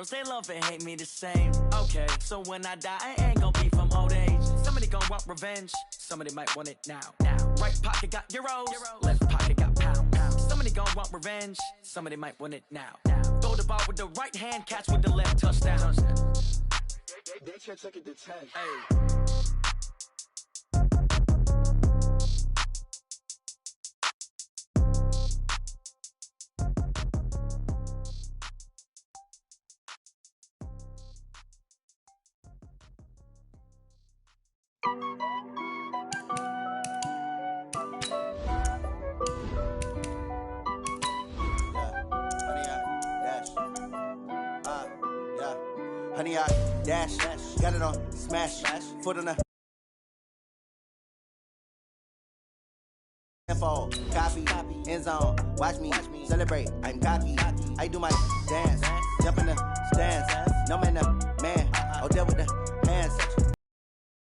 girls, they love and hate me the same. Okay, so when I die, I ain't gonna be from old age. Somebody gonna want revenge, somebody might want it now. Right pocket got euros, left pocket got pound. Somebody gonna want revenge, somebody might want it now. Throw the ball with the right hand, catch with the left, touchdown. They can't take it to 10. Hey. Honey, I dash, got it on, smash, foot on the info, copy, end zone, watch me, celebrate, I'm cocky, I do my dance, jump in the stands, no man, oh, there with the hands,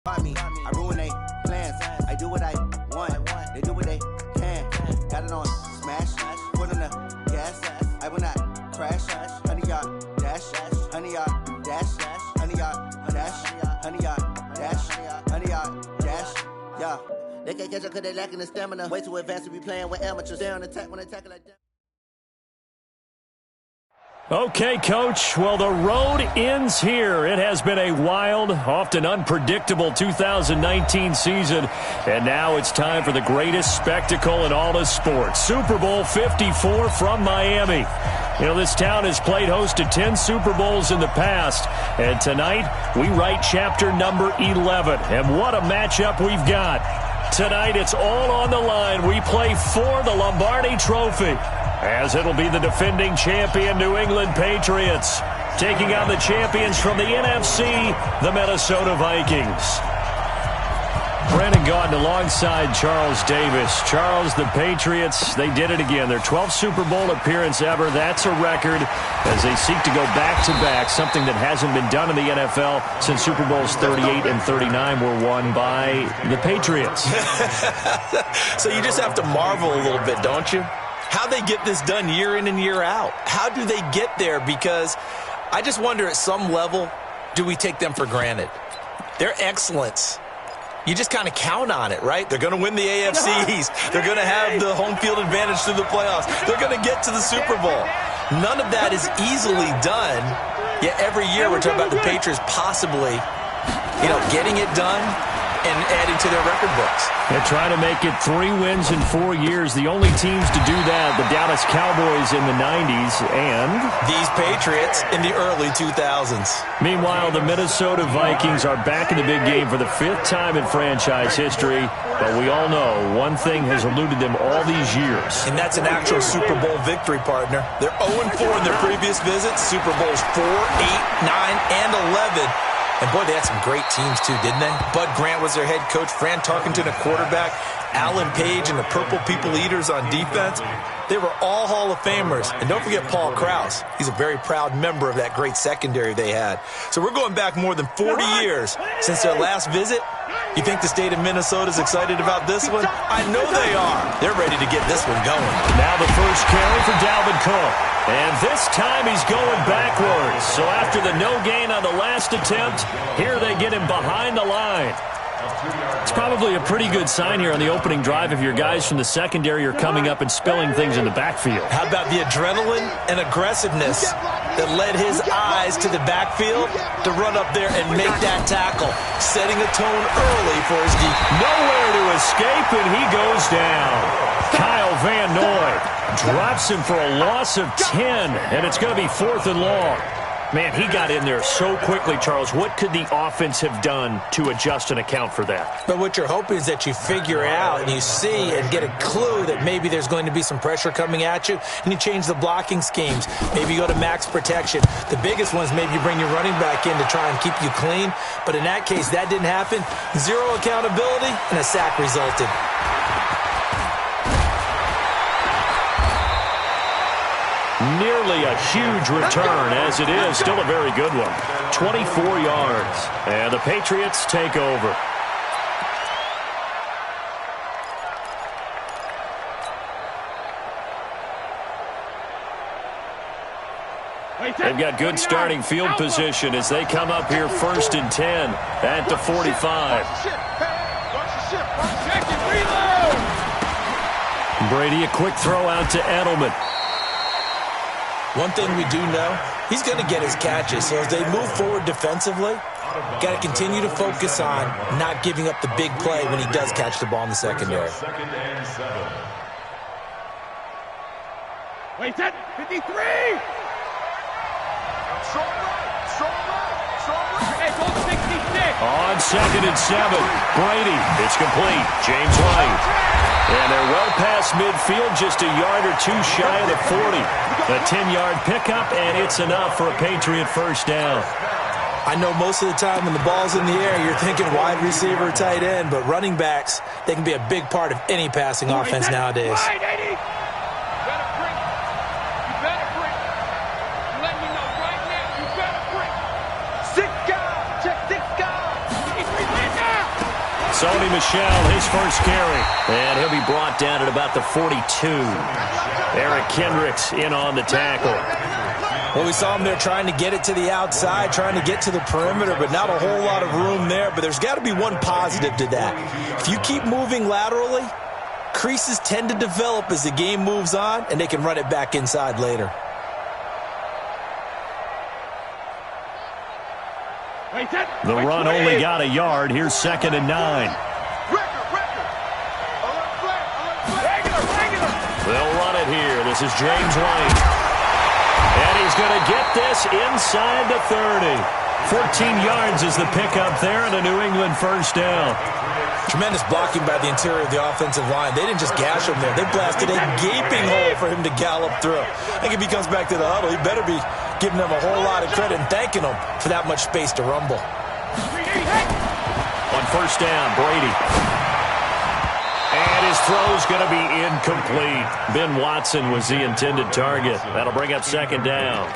find me, I ruin they plans, I do what I want, they do what they can, got it on, smash, foot on the gas, I will not crash, honey, y'all dash, honey, y'all dash, honey, y'all dash, honey, y'all dash, honey, y'all dash, yeah. They can't catch up cause they lacking the stamina. Way too advanced to be playing with amateurs. They're on attack when they tackle like that. Okay, Coach. Well, the road ends here. It has been a wild, often unpredictable 2019 season. And now it's time for the greatest spectacle in all of sports. Super Bowl 54 from Miami. You know, this town has played host to 10 Super Bowls in the past. And tonight, we write chapter number 11. And what a matchup we've got. Tonight, it's all on the line. We play for the Lombardi Trophy, as it'll be the defending champion New England Patriots taking on the champions from the NFC, the Minnesota Vikings. Brandon Gaudin alongside Charles Davis. Charles, the Patriots, they did it again. Their 12th Super Bowl appearance ever. That's a record as they seek to go back-to-back, something that hasn't been done in the NFL since Super Bowls 38 and 39 were won by the Patriots. So you just have to marvel a little bit, don't you? How they get this done year in and year out. How do they get there? Because I just wonder at some level, do we take them for granted? Their excellence, you just kind of count on it, right? They're going to win the AFC East. They're going to have the home field advantage through the playoffs. They're going to get to the Super Bowl. None of that is easily done, yet every year we're talking about the Patriots possibly, getting it done and adding to their record books. They're trying to make it 3 wins in 4 years. The only teams to do that, the Dallas Cowboys in the 90s and these Patriots in the early 2000s. Meanwhile, the Minnesota Vikings are back in the big game for the 5th time in franchise history. But we all know one thing has eluded them all these years. And that's an actual Super Bowl victory, partner. They're 0-4 in their previous visits. Super Bowls 4, 8, 9, and 11. And, boy, they had some great teams, too, didn't they? Bud Grant was their head coach. Fran Tarkenton, a quarterback. Alan Page and the Purple People Eaters on defense. They were all Hall of Famers. And don't forget Paul Krause. He's a very proud member of that great secondary they had. So we're going back more than 40 years since their last visit. You think the state of Minnesota is excited about this one? I know they are. They're ready to get this one going. Now the first carry for Dalvin Cook. And this time he's going backwards. So after the no gain on the last attempt, here they get him behind the line. It's probably a pretty good sign here on the opening drive if your guys from the secondary are coming up and spilling things in the backfield. How about the adrenaline and aggressiveness that led his eyes to the backfield to run up there and make that tackle, setting a tone early for his defense. Nowhere to escape, and he goes down. Kyle Van Noy drops him for a loss of 10, and it's going to be 4th and long. Man, he got in there so quickly, Charles. What could the offense have done to adjust and account for that? But what you're hoping is that you figure out and you see and get a clue that maybe there's going to be some pressure coming at you, and you change the blocking schemes. Maybe you go to max protection. The biggest one is maybe you bring your running back in to try and keep you clean. But in that case, that didn't happen. 0 accountability, and a sack resulted. Nearly a huge return, as it is still a very good one. 24 yards, and the Patriots take over. They've got good starting field position as they come up here 1st and 10 at the 45. Brady, a quick throw out to Edelman. One thing we do know, he's going to get his catches. So as they move forward defensively, got to continue to focus on not giving up the big play when he does catch the ball in the secondary. Wait, 53! On 2nd and 7, Brady. It's complete. James White. And they're well past midfield, just a yard or two shy of the 40. A 10-yard pickup, and it's enough for a Patriot first down. I know most of the time when the ball's in the air, you're thinking wide receiver, tight end, but running backs, they can be a big part of any passing offense nowadays. Sony Michel, his first carry. And he'll be brought down at about the 42. Eric Kendricks in on the tackle. Well, we saw him there trying to get it to the outside, trying to get to the perimeter, but not a whole lot of room there. But there's got to be one positive to that. If you keep moving laterally, creases tend to develop as the game moves on, and they can run it back inside later. The run only got a yard. Here's 2nd and 9. They'll run it here. This is James White. And he's going to get this inside the 30. 14 yards is the pickup there and a New England first down. Tremendous blocking by the interior of the offensive line. They didn't just gash him there. They blasted a gaping hole for him to gallop through. I think if he comes back to the huddle, he better be giving them a whole lot of credit and thanking them for that much space to rumble. On first down, Brady. And his throw's going to be incomplete. Ben Watson was the intended target. That'll bring up 2nd down.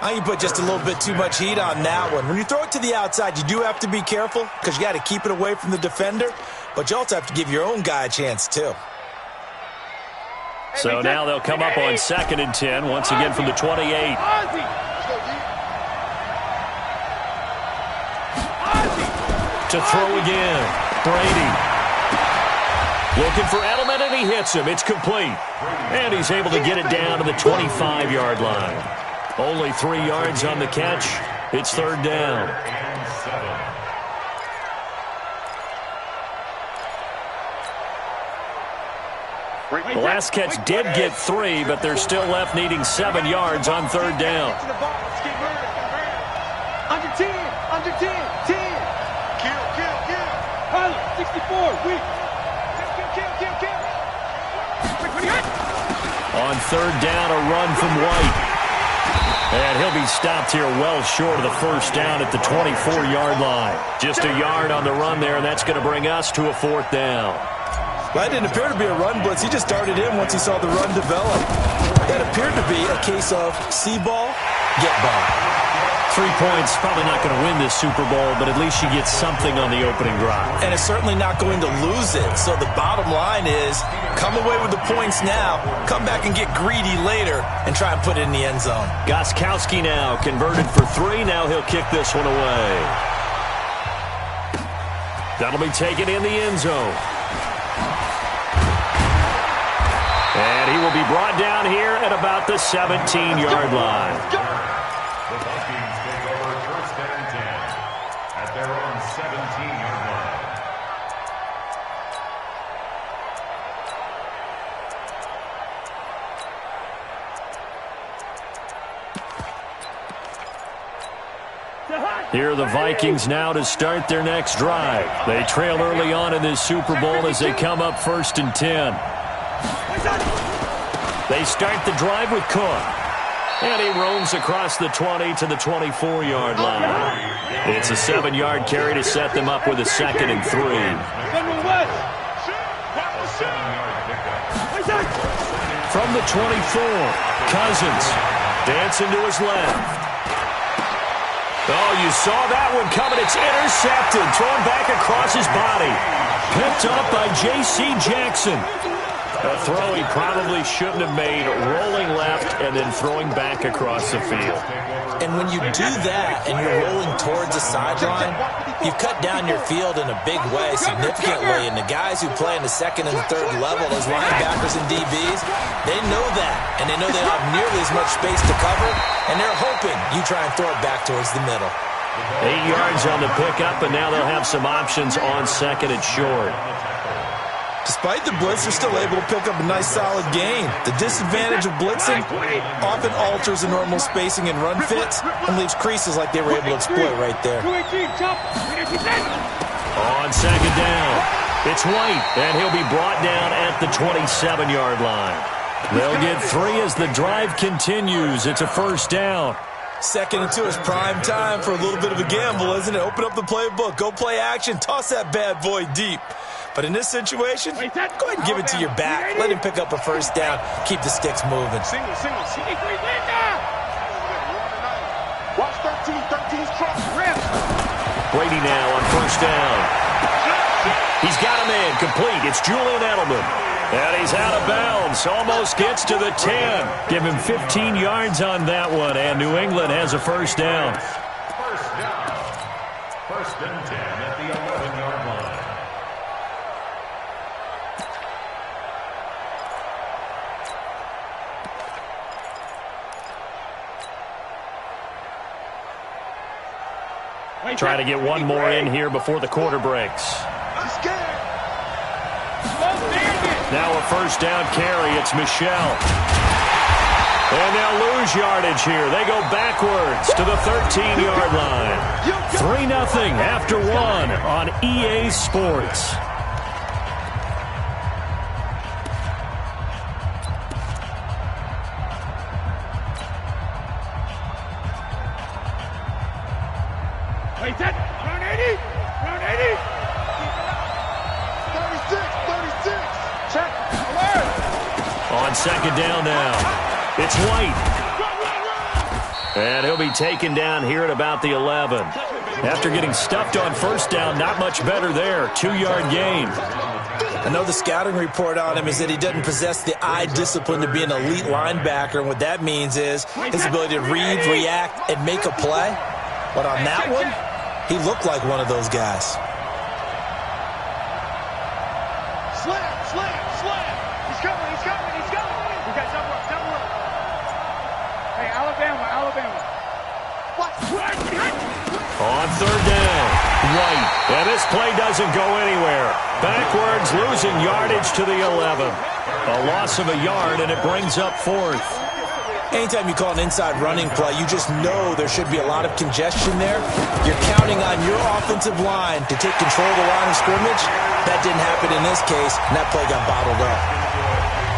I think you put just a little bit too much heat on that one. When you throw it to the outside, you do have to be careful because you got to keep it away from the defender, but you also have to give your own guy a chance too. So now they'll come up on 2nd and 10, once again from the 28. To throw again, Brady. Looking for Edelman, and he hits him. It's complete. And he's able to get it down to the 25-yard line. Only 3 yards on the catch. It's 3rd down. The last catch did get 3, but they're still left needing 7 yards on 3rd down. Under 10, 10. Pilot, 64, weak. Kill. On 3rd down, a run from White. And he'll be stopped here well short of the first down at the 24-yard line. Just a yard on the run there, and that's going to bring us to a 4th down. That didn't appear to be a run blitz. He just started in once he saw the run develop. That appeared to be a case of see ball, get ball. 3 points, probably not going to win this Super Bowl, but at least you get something on the opening drive. And it's certainly not going to lose it. So the bottom line is, come away with the points now, come back and get greedy later, and try and put it in the end zone. Gostkowski now converted for 3. Now he'll kick this one away. That'll be taken in the end zone. And he will be brought down here at about the 17-yard line. The Vikings take over 1st and 10 at their own 17-yard line. Here are the Vikings now to start their next drive. They trail early on in this Super Bowl as they come up 1st and 10. They start the drive with Cook. And he roams across the 20 to the 24-yard line. It's a 7-yard carry to set them up with a 2nd and 3. From the 24, Cousins dancing to his left. Oh, you saw that one coming. It's intercepted. Thrown back across his body. Picked up by J.C. Jackson. A throw he probably shouldn't have made, rolling left and then throwing back across the field. And when you do that and you're rolling towards the sideline, you've cut down your field in a big way, significantly. And the guys who play in the second and third level, those linebackers and DBs, they know that. And they know they don't have nearly as much space to cover. And they're hoping you try and throw it back towards the middle. 8 yards on the pickup, and now they'll have some options on second and short. Despite the blitz, they're still able to pick up a nice, solid gain. The disadvantage of blitzing often alters the normal spacing and run fits and leaves creases like they were able to exploit right there. On second down, it's White, and he'll be brought down at the 27-yard line. They'll get 3 as the drive continues. It's a first down. 2nd and 2 is prime time for a little bit of a gamble, isn't it? Open up the playbook, go play action, toss that bad boy deep. But in this situation, go ahead and give it to your back. Let him pick up a first down. Keep the sticks moving. Watch 13's cross. Brady now on first down. He's got a man complete. It's Julian Edelman. And he's out of bounds. Almost gets to the 10. Give him 15 yards on that one. And New England has a first down. First down. 1st and 10 at the 11-yard line. Try to get one more in here before the quarter breaks. Now a first down carry. It's Michel. And they'll lose yardage here. They go backwards to the 13-yard line. 3-0 after 1 on EA Sports. Wait, that. Round 80. Round 80. 36. Check. Alert. On second down now, it's White. And he'll be taken down here at about the 11. After getting stuffed on first down, not much better there. 2-yard gain. I know the scouting report on him is that he doesn't possess the eye discipline to be an elite linebacker. And what that means is his ability to read, react, and make a play. But on that one, he looked like one of those guys. Slam. He's coming. We got double up. Hey, Alabama. What? On third down, White. And this play doesn't go anywhere. Backwards, losing yardage to the 11. A loss of a yard, and it brings up 4th. Anytime you call an inside running play, you just know there should be a lot of congestion there. You're counting on your offensive line to take control of the line of scrimmage. That didn't happen in this case, and that play got bottled up.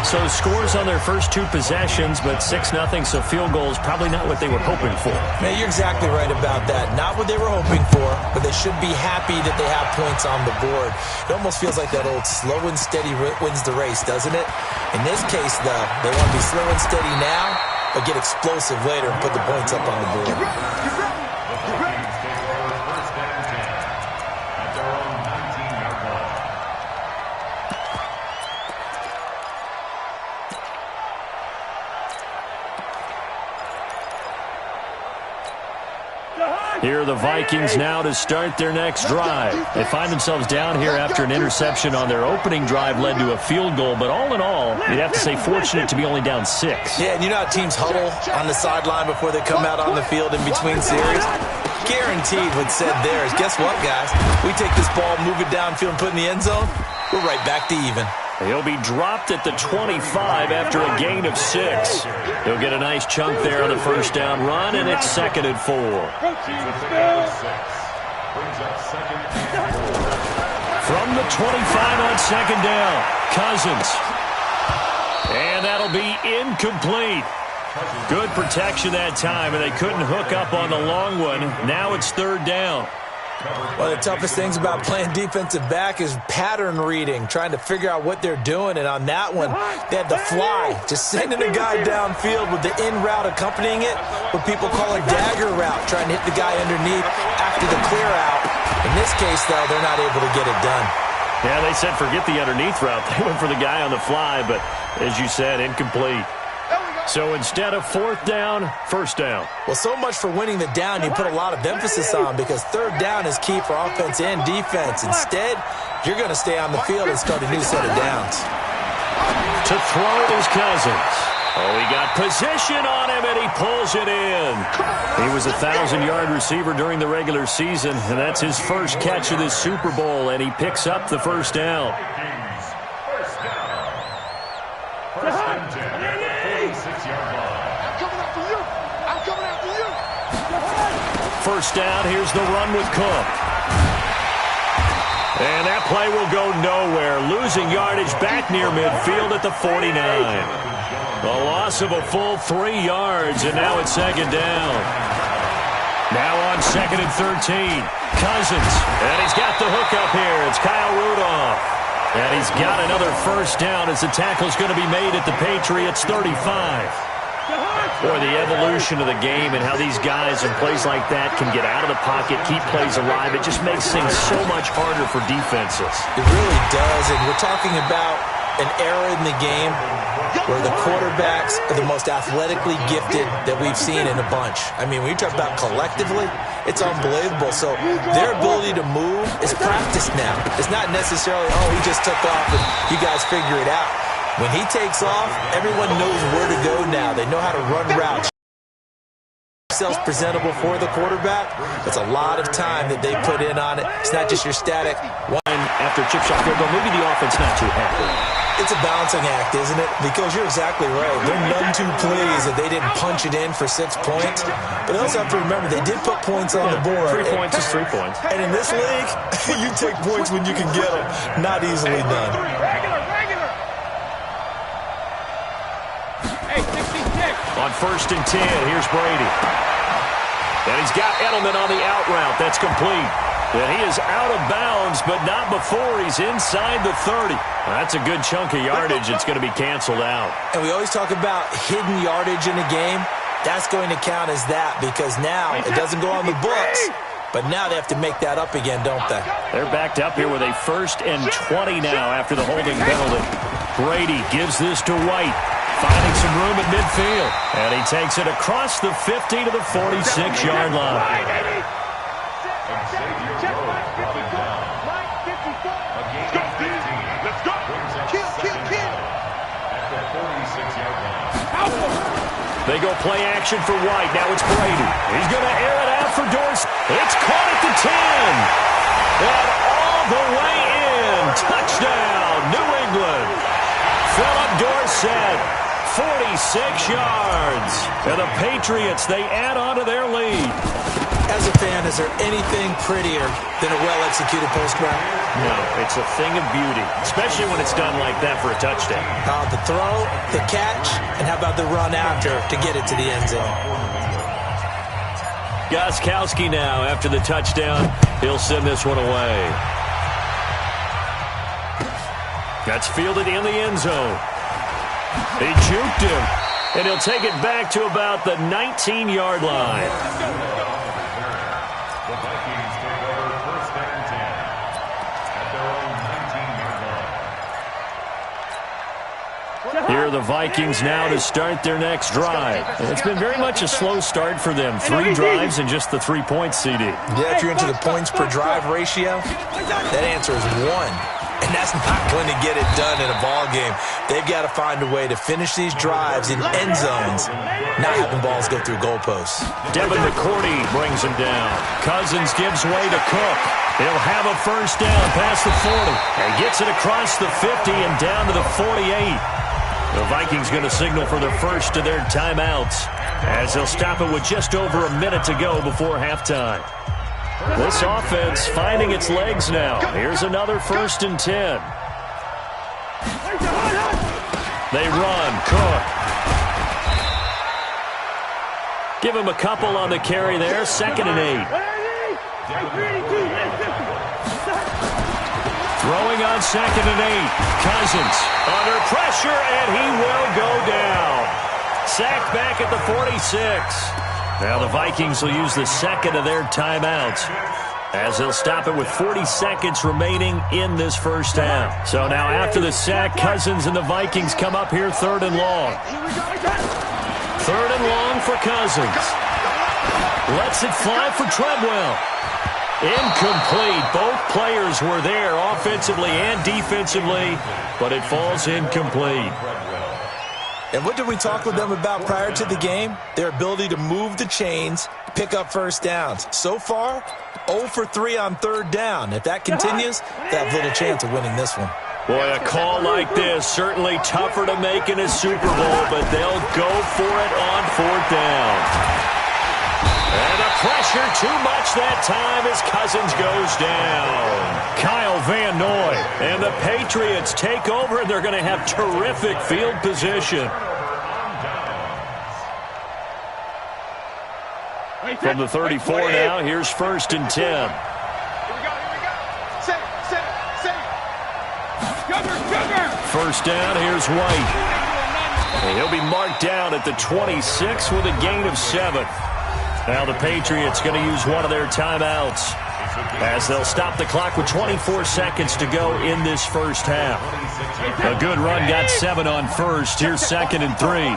So scores on their first 2 possessions, but 6-0, so field goals probably not what they were hoping for. Man, you're exactly right about that. Not what they were hoping for, but they should be happy that they have points on the board. It almost feels like that old slow and steady wins the race, doesn't it? In this case, though, they want to be slow and steady now, but get explosive later and put the points up on the board. The Vikings take over 1st and 10 at their own 19-yard line. Here are the Vikings now to start their next drive. They find themselves down here after an interception on their opening drive led to a field goal. But all in all, you'd have to say fortunate to be only down 6. Yeah, and you know how teams huddle on the sideline before they come out on the field in between series? Guaranteed what's said there is, guess what, guys? We take this ball, move it downfield, and put it in the end zone, we're right back to even. He'll be dropped at the 25 after a gain of 6. He'll get a nice chunk there on the first down run, and it's 2nd and 4. From the 25 on second down, Cousins. And that'll be incomplete. Good protection that time, and they couldn't hook up on the long one. Now it's 3rd down. One of the toughest things about playing defensive back is pattern reading, trying to figure out what they're doing. And on that one, they had the fly, just sending a guy downfield with the in route accompanying it, what people call a dagger route, trying to hit the guy underneath after the clear out. In this case, though, they're not able to get it done. Yeah, they said forget the underneath route. They went for the guy on the fly, but as you said, incomplete. So instead of fourth down, first down. Well, so much for winning the down you put a lot of emphasis on, because third down is key for offense and defense. Instead, you're going to stay on the field and start a new set of downs. To throw is Cousins. Oh, he got position on him, and he pulls it in. He was a 1,000-yard receiver during the regular season, and that's his first catch of this Super Bowl, and he picks up the first down. First down. First and 10 at the 46-yard line. I'm coming after you. I'm coming after you. First down, here's the run with Cook. And that play will go nowhere, losing yardage back near midfield at the 49. A loss of a full 3 yards, and now it's second down. Now on second and 13, Cousins, and he's got the hook up here. It's Kyle Rudolph. And he's got another first down as the tackle's going to be made at the Patriots' 35. Boy, the evolution of the game and how these guys in plays like that can get out of the pocket, keep plays alive, it just makes things so much harder for defenses. It really does, and we're talking about an era in the game where the quarterbacks are the most athletically gifted that we've seen in a bunch. I mean, when you talk about collectively, it's unbelievable. So their ability to move is practiced now. It's not necessarily, oh, he just took off and you guys figure it out. When he takes off, everyone knows where to go now. They know how to run routes. Themselves presentable for the quarterback. That's a lot of time that they put in on it. It's not just your static one. After chip shot field goal, maybe the offense not too happy. It's a balancing act, isn't it? Because you're exactly right. They're none too pleased that they didn't punch it in for 6 points. But they also have to remember they did put points on the board. 3 points is 3 points. And in this league, you take points when you can get them. Not easily done. Regular. Hey, 66. On first and 10, here's Brady. And he's got Edelman on the out route. That's complete. And he is out of bounds, but not before he's inside the 30. That's a good chunk of yardage. It's going to be canceled out. And we always talk about hidden yardage in a game. That's going to count as that, because now it doesn't go on the books. But now they have to make that up again, don't they? They're backed up here with a first and 20 now after the holding penalty. Brady gives this to White, finding some room at midfield. And he takes it across the 50 to the 46-yard line. They go play action for White. Now it's Brady. He's going to air it out for Dorsett. It's caught at the 10. And all the way in. Touchdown, New England. Philip Dorsett, 46 yards. And the Patriots, they add on to their lead. As a fan, is there anything prettier than a well-executed post-route? No, it's a thing of beauty, especially when it's done like that for a touchdown. The throw, the catch, and how about the run after to get it to the end zone? Gostkowski now, after the touchdown, he'll send this one away. That's fielded in the end zone. He juked him, and he'll take it back to about the 19-yard line. The Vikings take over first and 10 at their own 19-yard line. Here are the Vikings now to start their next drive. And it's been very much a slow start for them. 3 drives and just the 3 points, CD. Yeah, if you're into the points per drive ratio, that answer is 1. And that's not going to get it done in a ball game. They've got to find a way to finish these drives in end zones, not having balls go through goalposts. Devin McCourty brings him down. Cousins gives way to Cook. He'll have a first down past the 40. And gets it across the 50 and down to the 48. The Vikings going to signal for the first of their timeouts, as they'll stop it with just over a minute to go before halftime. This offense finding its legs now. Here's another first and 10. They run. Cook. Give him a couple on the carry there. Second and 8. Throwing on second and 8. Cousins under pressure, and he will go down. Sacked back at the 46. Now the Vikings will use the second of their timeouts. as they'll stop it with 40 seconds remaining in this first half. So now after the sack, Cousins and the Vikings come up here 3rd and long. 3rd and long for Cousins. Lets it fly for Treadwell. Incomplete. Both players were there offensively and defensively, but it falls incomplete. And what did we talk with them about prior to the game? Their ability to move the chains, pick up first downs. So far, 0 for 3 on 3rd down. If that continues, they have little chance of winning this one. Boy, a call like this, certainly tougher to make in a Super Bowl, but they'll go for it on 4th down. And the pressure too much that time as Cousins goes down. Kyle Van Noy and the Patriots take over, and they're going to have terrific field position. From the 34 now, here's 1st and 10. Here we go. Set. First down, here's White. And he'll be marked down at the 26 with a gain of 7. Now the Patriots going to use one of their timeouts as they'll stop the clock with 24 seconds to go in this first half. A good run got 7 on 1st. Here's 2nd and 3.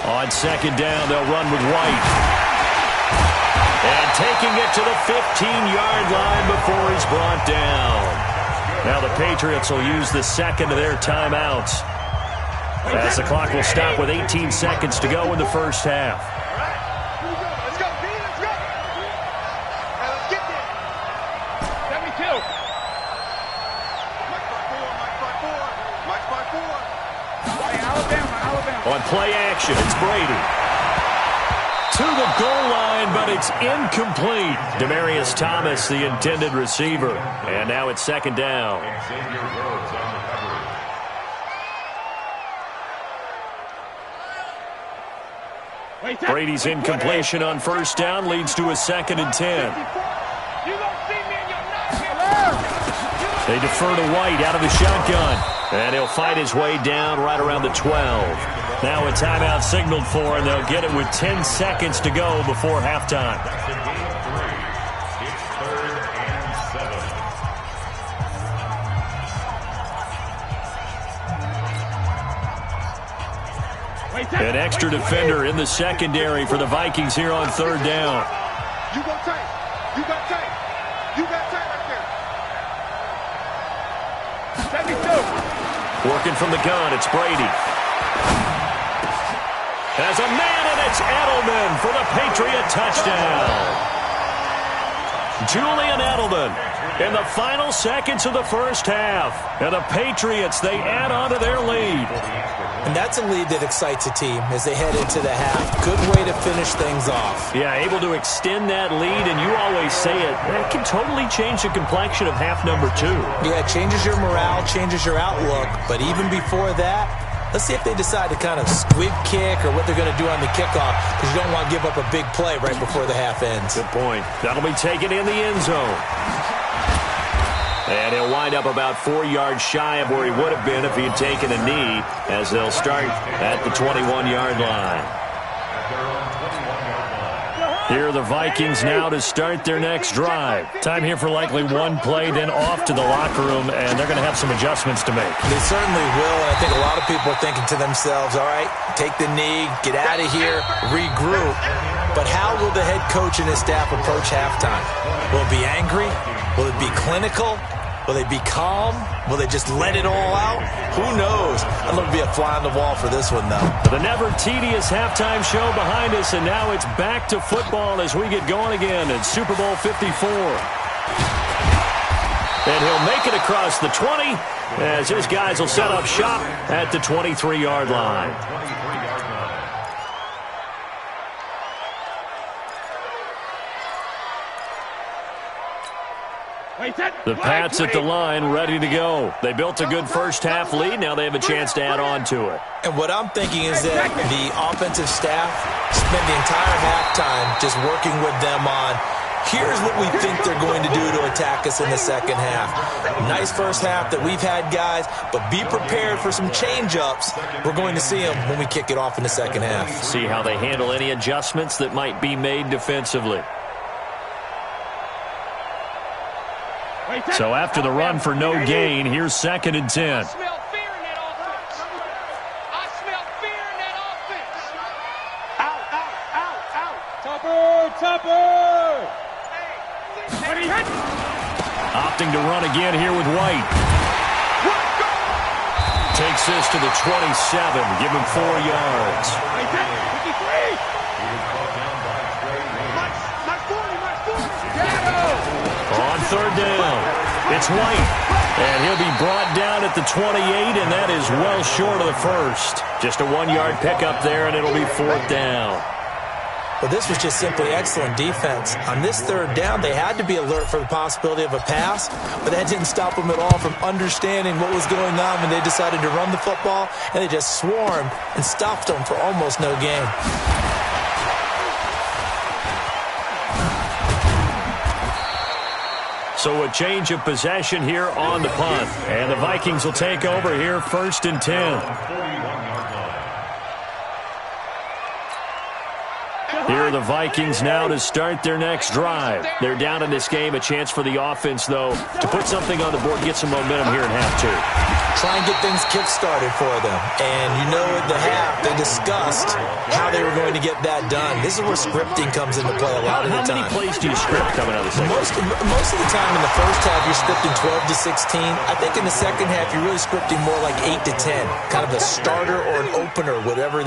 On 2nd down, they'll run with White. And taking it to the 15-yard line before he's brought down. Now the Patriots will use the 2nd of their timeouts as the clock will stop with 18 seconds to go in the first half. Let's go, B, let's go. Now let's get there. 72. Mike's by 4. Hey, Alabama. On play action, it's Brady. To the goal line, but it's incomplete. Demaryius Thomas, the intended receiver. And now it's 2nd down. Brady's incompletion on 1st down leads to a 2nd and 10. They defer to White out of the shotgun. And he'll fight his way down right around the 12. Now a timeout signaled for, and they'll get it with 10 seconds to go before halftime. An extra defender in the secondary for the Vikings here on 3rd down. You go tight. You got tight. You got tight right there. 72. Working from the gun, it's Brady. As a man, and it's Edelman for the Patriot touchdown. Julian Edelman in the final seconds of the first half. And the Patriots, they add on to their lead. And that's a lead that excites a team as they head into the half. Good way to finish things off. Yeah, able to extend that lead, and you always say it, that can totally change the complexion of half number 2. Yeah, it changes your morale, changes your outlook. But even before that, let's see if they decide to kind of squib kick or what they're going to do on the kickoff, because you don't want to give up a big play right before the half ends. Good point. That'll be taken in the end zone. And he'll wind up about 4 yards shy of where he would have been if he had taken a knee, as they'll start at the 21-yard line. Here are the Vikings now to start their next drive. Time here for likely one play, then off to the locker room, and they're going to have some adjustments to make. They certainly will, and I think a lot of people are thinking to themselves, all right, take the knee, get out of here, regroup. But how will the head coach and his staff approach halftime? Will it be angry? Will it be clinical? Will they be calm? Will they just let it all out? Who knows? I'd love to be a fly on the wall for this one, though. The never-tedious halftime show behind us, and now it's back to football as we get going again in Super Bowl 54. And he'll make it across the 20 as his guys will set up shop at the 23-yard line. The Pats at the line, ready to go. They built a good first-half lead. Now they have a chance to add on to it. And what I'm thinking is that the offensive staff spent the entire halftime just working with them on Here's what we think they're going to do to attack us in the second half. Nice first half that we've had, guys, but be prepared for some change-ups. We're going to see them when we kick it off in the second half. See how they handle any adjustments that might be made defensively. So after the run for no gain, here's 2nd and 10. I smell fear in that offense. I smell fear in that offense. Out, out, out, out. Tupper. Opting to run again here with White. Takes this to the 27. Give him 4 yards. On 3rd down, it's White. And he'll be brought down at the 28, and that is well short of the first. Just a 1-yard pickup there, and it'll be 4th down. Well, this was just simply excellent defense. On this 3rd down, they had to be alert for the possibility of a pass, but that didn't stop them at all from understanding what was going on when they decided to run the football, and they just swarmed and stopped them for almost no gain. So a change of possession here on the punt, and the Vikings will take over here 1st and 10. Here are the Vikings now to start their next drive. They're down in this game. A chance for the offense, though, to put something on the board, get some momentum here in half 2. Try and get things kick-started for them. And you know at the half, they discussed how they were going to get that done. This is where scripting comes into play a lot of the time. How many plays do you script coming out of the second? Most of the time in the first half, you're scripting 12 to 16. I think in the second half, you're really scripting more like 8 to 10. Kind of a starter or an opener, whatever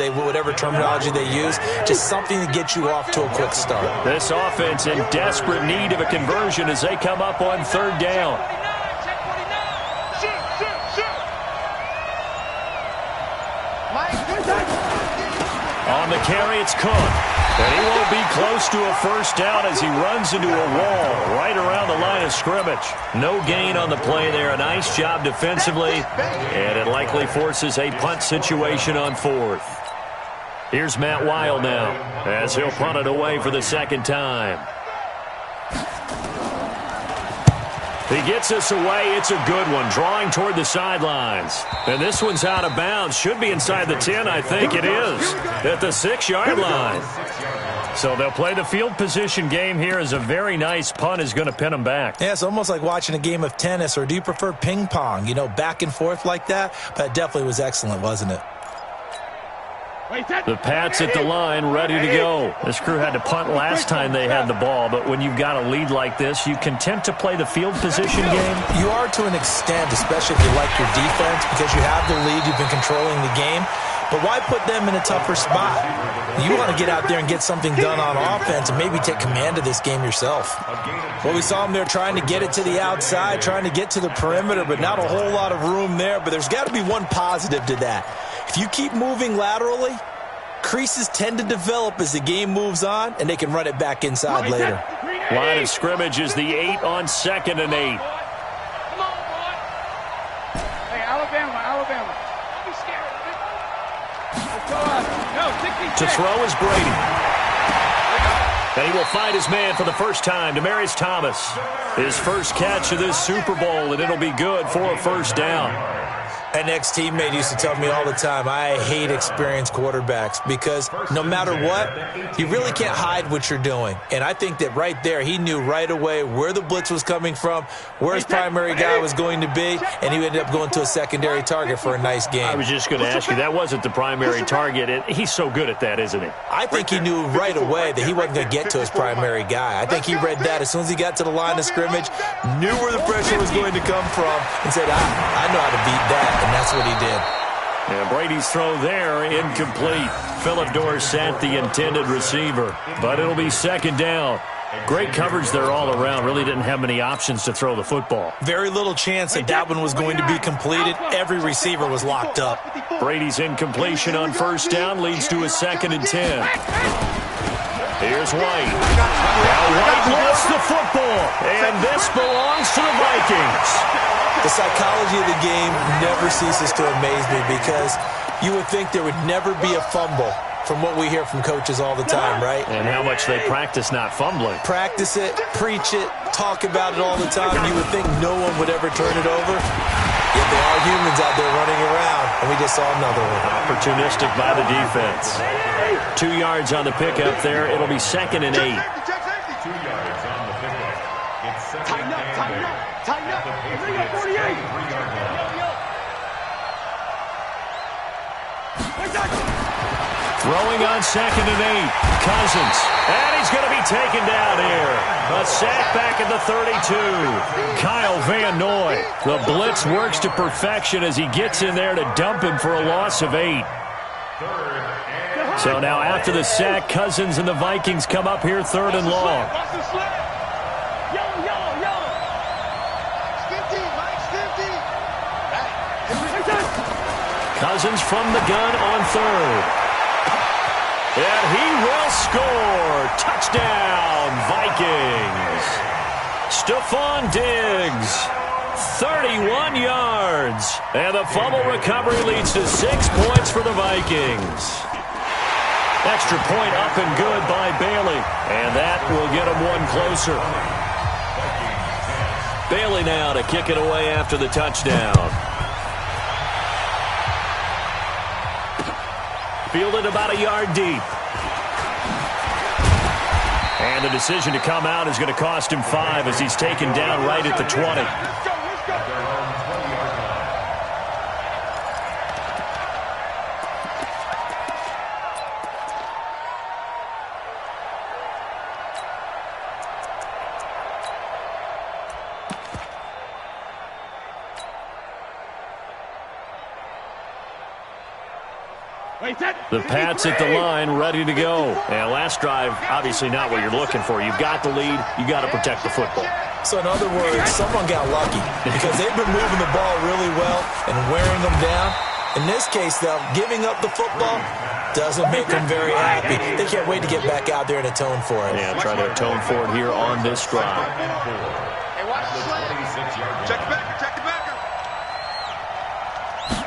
terminology they use. Just something to get you off to a quick start. This offense in desperate need of a conversion as they come up on 3rd down. On the carry, it's Cook. And he won't be close to a first down as he runs into a wall right around the line of scrimmage. No gain on the play there. A nice job defensively. And it likely forces a punt situation on 4th. Here's Matt Weil now as he'll punt it away for the 2nd time. He gets us away. It's a good one, drawing toward the sidelines. And this one's out of bounds. Should be inside the 10, I think it is, at the 6-yard line. So they'll play the field position game here as a very nice punt is going to pin them back. Yeah, it's almost like watching a game of tennis, or do you prefer ping pong? You know, back and forth like that? But it definitely was excellent, wasn't it? The Pats at the line, ready to go. This crew had to punt last time they had the ball, but when you've got a lead like this, you content to play the field position game? You are to an extent, especially if you like your defense, because you have the lead, you've been controlling the game. But why put them in a tougher spot? You want to get out there and get something done on offense and maybe take command of this game yourself. Well, we saw them there trying to get it to the outside, trying to get to the perimeter, but not a whole lot of room there. But there's got to be one positive to that. If you keep moving laterally, creases tend to develop as the game moves on, and they can run it back inside later. Line of scrimmage is the 8 on 2nd and 8. Come on, boy. Hey, Alabama. Don't be scared of it. Let's go up. To throw is Brady. And he will find his man for the first time, Demaryius Thomas. His first catch of this Super Bowl, and it'll be good for a first down. An ex-teammate used to tell me all the time, I hate experienced quarterbacks because no matter what, you really can't hide what you're doing. And I think that right there, he knew right away where the blitz was coming from, where his primary guy was going to be, and he ended up going to a secondary target for a nice game. I was just going to ask you, that wasn't the primary target. He's so good at that, isn't he? I think he knew right away that he wasn't going to get to his primary guy. I think he read that as soon as he got to the line of scrimmage, knew where the pressure was going to come from, and said, I know how to beat that. And that's what he did. And Brady's throw there, incomplete. Phillip Dorsett, the intended receiver. But it'll be 2nd down. Great coverage there all around. Really didn't have many options to throw the football. Very little chance that one was going to be completed. Every receiver was locked up. Brady's incompletion on 1st down leads to a 2nd and 10. Here's White. Now White lost the football. And this belongs to the Vikings. The psychology of the game never ceases to amaze me because you would think there would never be a fumble from what we hear from coaches all the time, right? And how much they practice not fumbling. Practice it, preach it, talk about it all the time. You would think no one would ever turn it over. Yet there are humans out there running around, and we just saw another one. Opportunistic by the defense. 2 yards on the pickup there. It'll be 2nd and 8. 2 yards on the pickup. It's 2nd and 8. Tighten up. The Patriots 33-yard line. Throwing on 2nd and 8. Cousins. And he's going to be taken down here. A sack back at the 32. Kyle Van Noy. The blitz works to perfection as he gets in there to dump him for a loss of 8. So now after the sack, Cousins and the Vikings come up here 3rd and long. Cousins from the gun on 3rd. And he will score. Touchdown, Vikings. Stephon Diggs, 31 yards. And the fumble recovery leads to 6 points for the Vikings. Extra point up and good by Bailey. And that will get him one closer. Bailey now to kick it away after the touchdown. Fielded about a yard deep. And the decision to come out is going to cost him 5 as he's taken down right at the 20. The Pats at the line, ready to go. And last drive, obviously not what you're looking for. You've got the lead. You got to protect the football. So in other words, someone got lucky because they've been moving the ball really well and wearing them down. In this case, though, giving up the football doesn't make them very happy. They can't wait to get back out there and atone for it. Yeah, try to atone for it here on this drive. Hey, watch the slant. Check the backer, check the backer.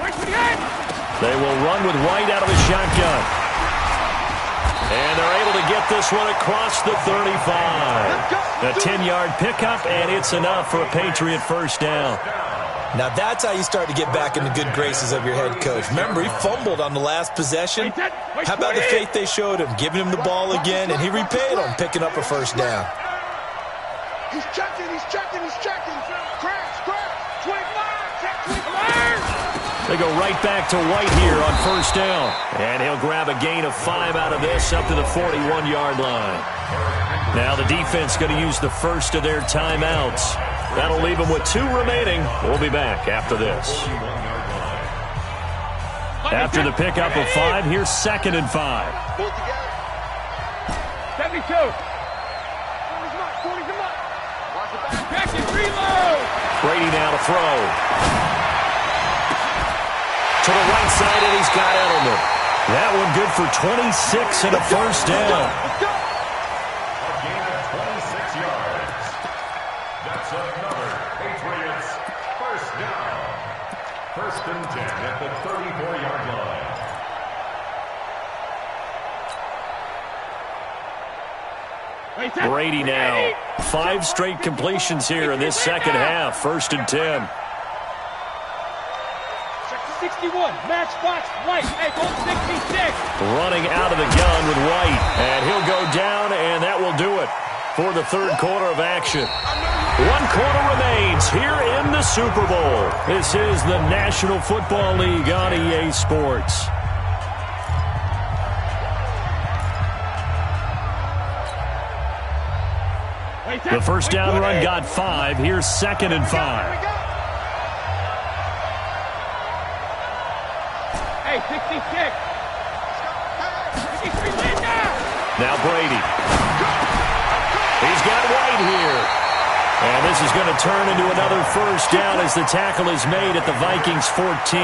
Wait for the end. They will run with White out of the shotgun. And they're able to get this one across the 35. A 10-yard pickup, and it's enough for a Patriot first down. Now that's how you start to get back in the good graces of your head coach. Remember, he fumbled on the last possession. How about the faith they showed him, giving him the ball again, and he repaid on picking up a first down. He's checking. Crash. 25, check 25. They go right back to White here on first down. And he'll grab a gain of 5 out of this up to the 41-yard line. Now the defense going to use the first of their timeouts. That'll leave them with 2 remaining. We'll be back after this. After the pickup of 5, here's 2nd and 5. 72. 40's him up. Back and reload. Brady now to throw. To the right side, and he's got Edelman. That one good for 26 and a first down. A gain of 26 yards. That's another Patriots first down. 1st and 10 at the 34-yard line. Brady now. 5 straight completions here in this second half. 1st and 10. 61, match box, White, hey, go 66. Running out of the gun with White. And he'll go down, and that will do it for the 3rd quarter of action. 1 quarter remains here in the Super Bowl. This is the National Football League on EA Sports. The first down run got 5. Here's 2nd and 5. 66. Now Brady. He's got White here. And this is going to turn into another first down as the tackle is made at the Vikings 14.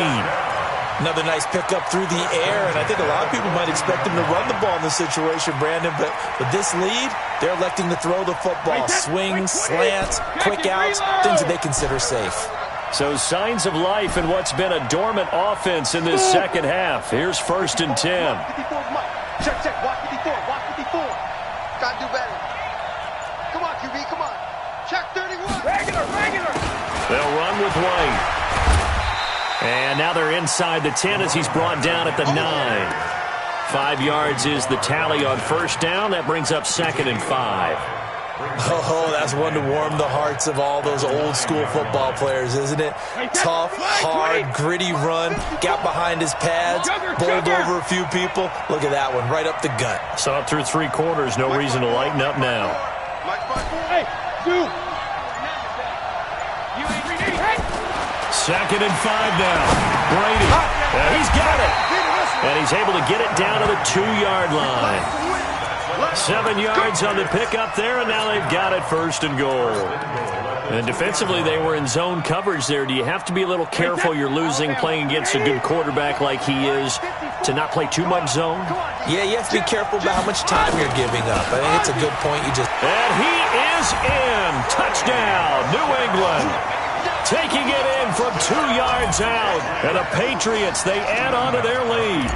Another nice pickup through the air, and I think a lot of people might expect him to run the ball in this situation, Brandon, but with this lead, they're electing to throw the football. Swings, slants, quick outs, things that they consider safe. So signs of life in what's been a dormant offense in this second half. Here's 1st and 10. Check. Watch 54. Gotta do better. Come on, QB, come on. Check 31. Regular. They'll run with White. And now they're inside the 10 as he's brought down at the 9. 5 yards is the tally on first down. That brings up 2nd and 5. Oh, that's one to warm the hearts of all those old school football players, isn't it? Tough, hard, gritty run. Got behind his pads, bowled over a few people. Look at that one, right up the gut. So up through 3 quarters, no reason to lighten up now. Hey, Stu. 2nd and 5 now. Brady. He's got it. And he's able to get it down to the 2-yard line. 7 yards on the pickup there, and now they've got it 1st and goal. And defensively, they were in zone coverage there. Do you have to be a little careful you're losing playing against a good quarterback like he is to not play too much zone? Yeah, you have to be careful about how much time you're giving up. I think it's a good point. And he is in. Touchdown, New England. Taking it in from 2 yards out. And the Patriots, they add on to their lead.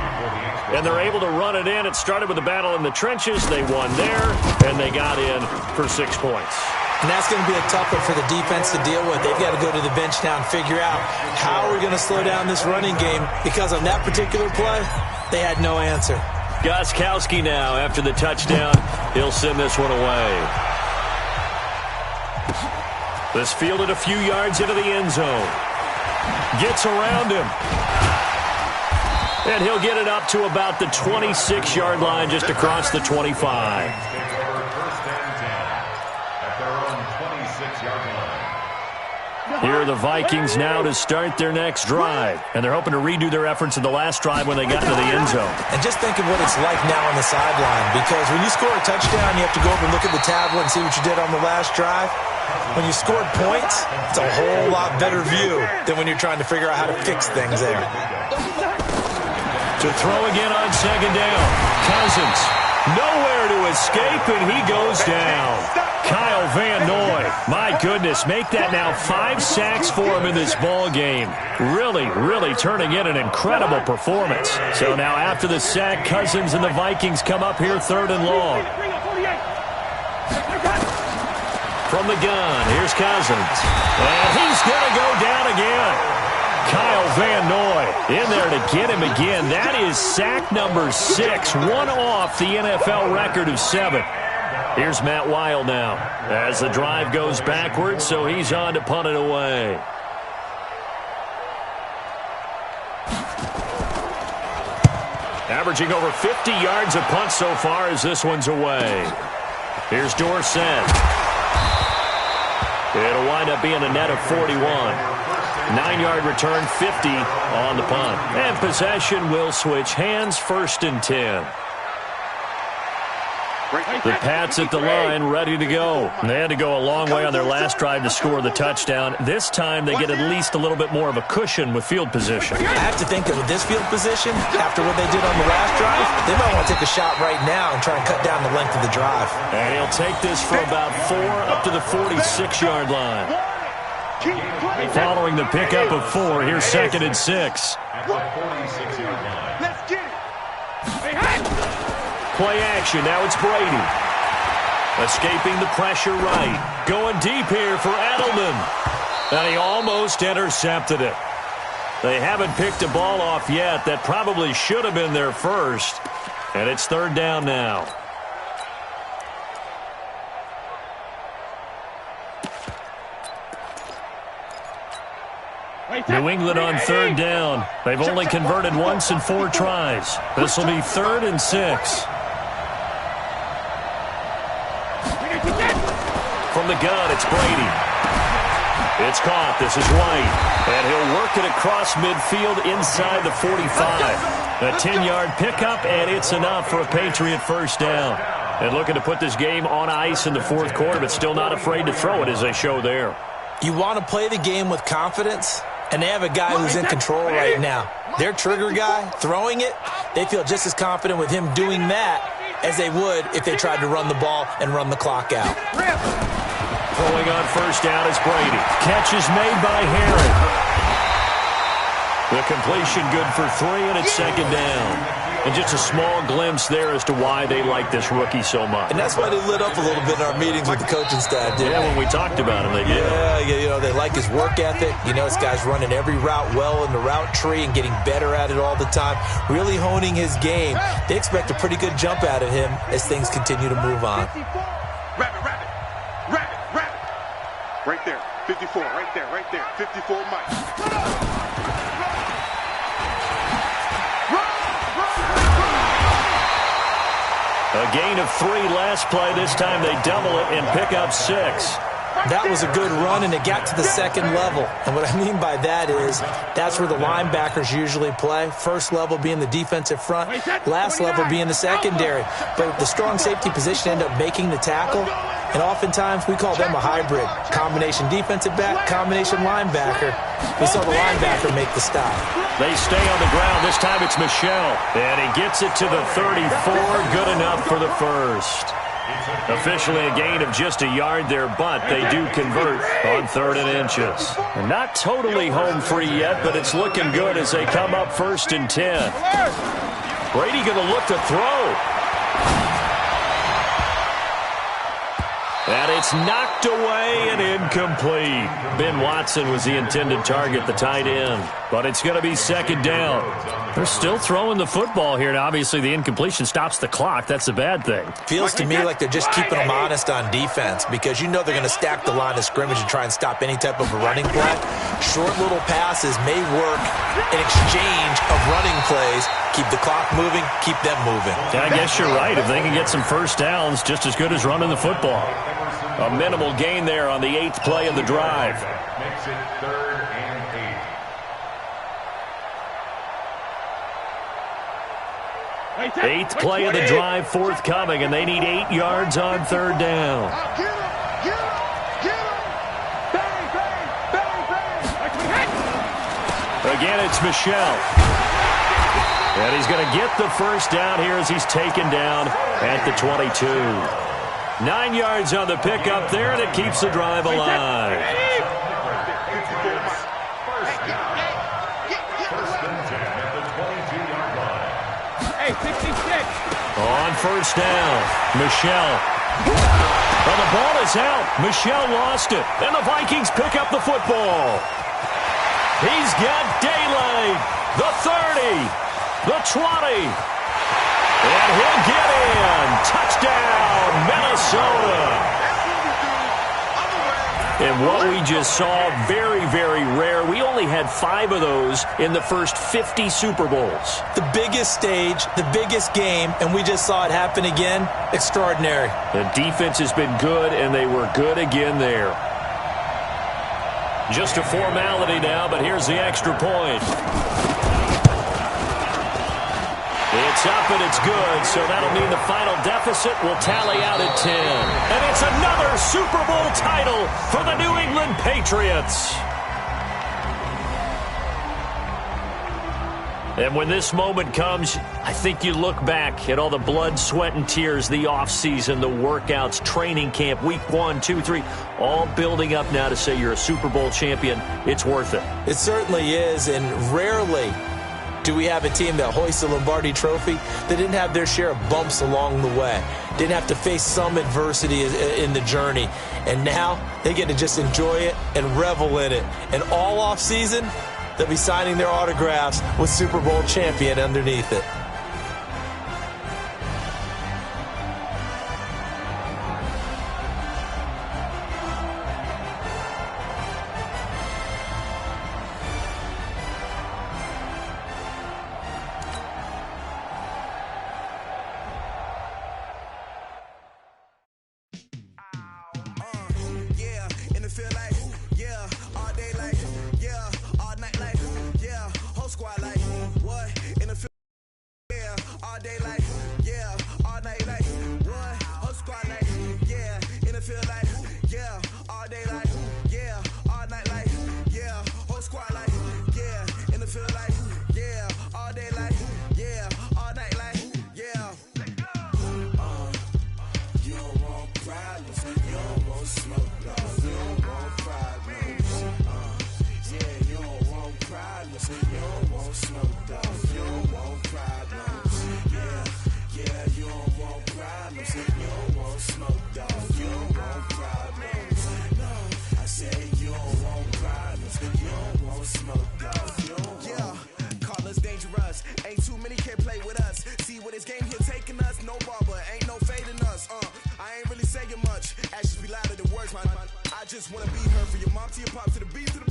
And they're able to run it in. It started with a battle in the trenches. They won there, and they got in for 6 points. And that's going to be a tough one for the defense to deal with. They've got to go to the bench now and figure out how are we going to slow down this running game, because on that particular play, they had no answer. Gostkowski now after the touchdown. He'll send this one away. This fielded a few yards into the end zone. Gets around him. And he'll get it up to about the 26-yard line, just across the 25. Here are the Vikings now to start their next drive. And they're hoping to redo their efforts in the last drive when they got to the end zone. And just think of what it's like now on the sideline, because when you score a touchdown, you have to go over and look at the tablet and see what you did on the last drive. When you scored points, it's a whole lot better view than when you're trying to figure out how to fix things there. To throw again on 2nd down. Cousins, nowhere to escape, and he goes down. Kyle Van Noy, my goodness, make that now 5 sacks for him in this ball game. Really turning in an incredible performance. So now after the sack, Cousins and the Vikings come up here 3rd and long. From the gun, here's Cousins. And he's going to go down again. Kyle Van Noy in there to get him again. That is sack number 6, one off the NFL record of 7. Here's Matt Weil now as the drive goes backwards, so he's on to punt it away. Averaging over 50 yards a punt so far as this one's away. Here's Dorsett. It'll wind up being a net of 41. 9-yard return, 50 on the punt. And possession will switch hands, 1st and 10. The Pats at the line, ready to go. They had to go a long way on their last drive to score the touchdown. This time they get at least a little bit more of a cushion with field position. I have to think that with this field position, after what they did on the last drive, they might want to take a shot right now and try and cut down the length of the drive. And he'll take this for about 4 up to the 46-yard line. Following the pickup of 4, here's 2nd and 6. Let's get it. Play action, now it's Brady. Escaping the pressure right. Going deep here for Edelman. And he almost intercepted it. They haven't picked a ball off yet. That probably should have been their first. And it's 3rd down now. New England on 3rd down. They've only converted once in 4 tries. This will be 3rd and 6. From the gun, it's Brady. It's caught. This is White. And he'll work it across midfield inside the 45. A 10-yard pickup, and it's enough for a Patriot 1st down. And looking to put this game on ice in the 4th quarter, but still not afraid to throw it as they show there. You want to play the game with confidence, and they have a guy who's in control right now. Their trigger guy, throwing it, they feel just as confident with him doing that as they would if they tried to run the ball and run the clock out. Throwing on 1st down is Brady. Catch is made by Herron. The completion good for 3, and it's 2nd down. And just a small glimpse there as to why they like this rookie so much. And that's why they lit up a little bit in our meetings with the coaching staff, didn't they? When we talked about him, they did. Yeah, they like his work ethic. This guy's running every route well in the route tree and getting better at it all the time, really honing his game. They expect a pretty good jump out of him as things continue to move on. Rabbit. Right there, 54, right there, 54 Mike. A gain of 3 last play. This time they double it and pick up 6. That was a good run, and it got to the second level. And what I mean by that is that's where the linebackers usually play. First level being the defensive front, last level being the secondary. But the strong safety position ended up making the tackle, and oftentimes we call them a hybrid. Combination defensive back, combination linebacker. We saw the linebacker make the stop. They stay on the ground. This time it's Michel. And he gets it to the 34. Good enough for the first. Officially a gain of just a yard there, but they do convert on 3rd and inches. And not totally home free yet, but it's looking good as they come up 1st and 10. Brady going to look to throw. And it's knocked away and incomplete. Ben Watson was the intended target, the tight end. But it's going to be 2nd down. They're still throwing the football here. And obviously, the incompletion stops the clock. That's a bad thing. Feels to me like they're just keeping them honest on defense because they're going to stack the line of scrimmage and try and stop any type of a running play. Short little passes may work in exchange of running plays. Keep the clock moving, keep them moving. I guess you're right. If they can get some first downs, just as good as running the football. A minimal gain there on the 8th play of the drive. Makes it 3rd and 8. 8th play of the drive forthcoming, and they need 8 yards on 3rd down. Again, it's Michel. And he's going to get the first down here as he's taken down at the 22. 9 yards on the pickup there, and it keeps the drive alive. Hey, 66. On 1st down, Michel. Well, the ball is out. Michel lost it, and the Vikings pick up the football. He's got daylight. The 30, the 20, and he'll get in. Touchdown, Minnesota. And what we just saw, very, very rare. We only had 5 of those in the first 50 Super Bowls. The biggest stage, the biggest game, and we just saw it happen again. Extraordinary. The defense has been good, and they were good again there. Just a formality now, but here's the extra point. It's up and it's good, so that'll mean the final deficit will tally out at 10. And it's another Super Bowl title for the New England Patriots. And when this moment comes, I think you look back at all the blood, sweat, and tears, the offseason, the workouts, training camp, week 1, 2, 3, all building up now to say you're a Super Bowl champion. It's worth it. It certainly is, and rarely do we have a team that hoists the Lombardi Trophy that didn't have their share of bumps along the way, didn't have to face some adversity in the journey, and now they get to just enjoy it and revel in it. And all offseason, they'll be signing their autographs with Super Bowl champion underneath it. just wanna be her. For your mom to your pop to the B to the